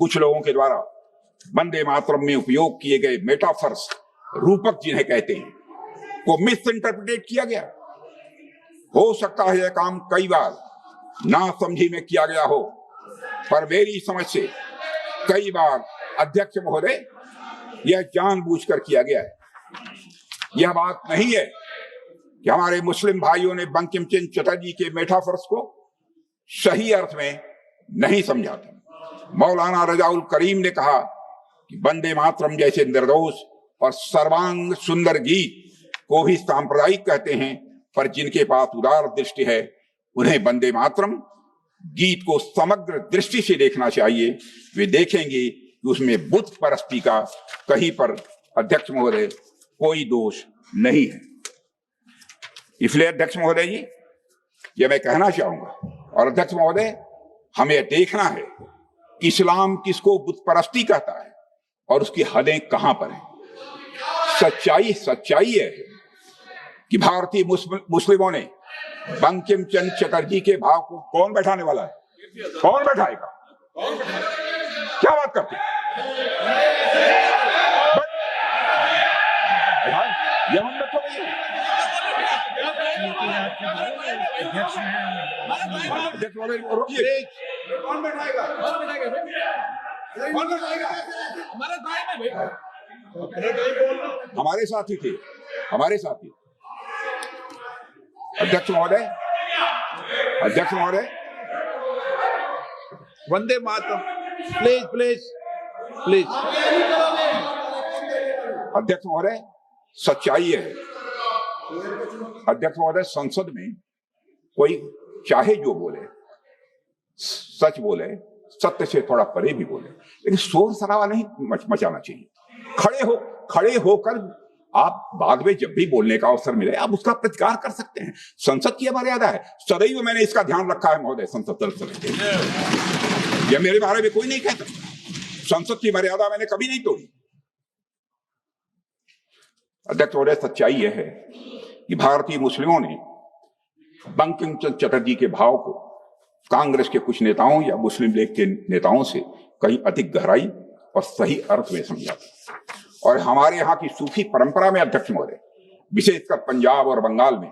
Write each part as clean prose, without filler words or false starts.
कुछ लोगों के द्वारा वंदे मातरम में उपयोग किए गए मेटाफर्स, रूपक जिन्हें कहते हैं, को मिस इंटरप्रिटेट किया गया। हो सकता है यह काम कई बार ना समझी में किया गया हो, पर मेरी समझ से कई बार अध्यक्ष महोदय यह जानबूझकर किया गया है। यह बात नहीं है कि हमारे मुस्लिम भाइयों ने बंकिम चंद्र चटर्जी के मेटाफर्स को सही अर्थ में नहीं समझा था। मौलाना रजाउल करीम ने कहा कि वंदे मातरम जैसे निर्दोष और सर्वांग सुंदर गीत को भी सांप्रदायिक कहते हैं, पर जिनके पास उदार दृष्टि है उन्हें वंदे मातरम गीत को समग्र दृष्टि से देखना चाहिए। वे देखेंगे कि उसमें बुद्ध परस्ती का कहीं पर, अध्यक्ष महोदय, कोई दोष नहीं है। इसलिए अध्यक्ष महोदय जी, यह मैं कहना चाहूंगा, और अध्यक्ष महोदय, हमें देखना है कि इस्लाम किसको बुद्ध परस्ती कहता है और उसकी हदें कहां पर हैं। सच्चाई है कि भारतीय मुस्लिमों ने बंकिम चंद्र चटर्जी के भाव को कौन बैठाने वाला है? कौन बैठाएगा? क्या बात करते हैं? कौन बैठाएगा? हमारे साथी थे, हमारे साथी। अध्यक्ष महोदय, Vande Mataram, please please please. अध्यक्ष महोदय, सच्चाई है। अध्यक्ष महोदय, संसद में कोई चाहे जो बोले, सच बोले, सत्य से थोड़ा परे भी बोले, लेकिन शोर शराबा नहीं मचाना चाहिए। खड़े होकर आप बाद में जब भी बोलने का अवसर मिले आप उसका प्रतिकार कर सकते हैं। संसद की मर्यादा है, सदैव मैंने इसका ध्यान रखा है महोदय। संसद यह मेरे बारे में कोई नहीं कहता, संसद की मर्यादा मैंने कभी नहीं तोड़ी। अध्यक्ष महोदय, सच्चाई यह है कि भारतीय मुस्लिमों ने बंकिम चंद्र चटर्जी के भाव को कांग्रेस के कुछ नेताओं या मुस्लिम लीग के नेताओं से कहीं अधिक गहराई और सही अर्थ में समझा। और हमारे यहाँ की सूफी परंपरा में अध्यक्ष महोदय, विशेषकर पंजाब और बंगाल में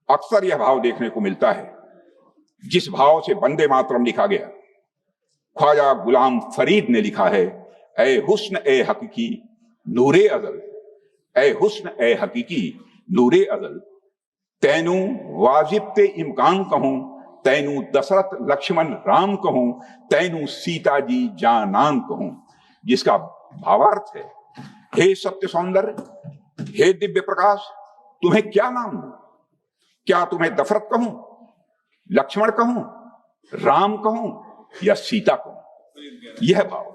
अक्सर यह भाव देखने को मिलता है जिस भाव से वंदे मातरम लिखा गया। ख्वाजा गुलाम फरीद ने लिखा है, ए हुस्न ए हकीकी नूरे अज़ल, ए हुस्न ए हकीकी नूरे अज़ल, तैनू वाजिब ते इम्कान कहूं, तैनू दशरथ लक्ष्मण राम कहूं, तैनू सीता जी जानान कहूं। जिसका भावार्थ है, हे सत्य सौंदर्य, हे दिव्य प्रकाश, तुम्हें क्या नाम दूं? क्या तुम्हें दशरथ कहूं, लक्ष्मण कहूं, राम कहूं या सीता कहूं? यह भाव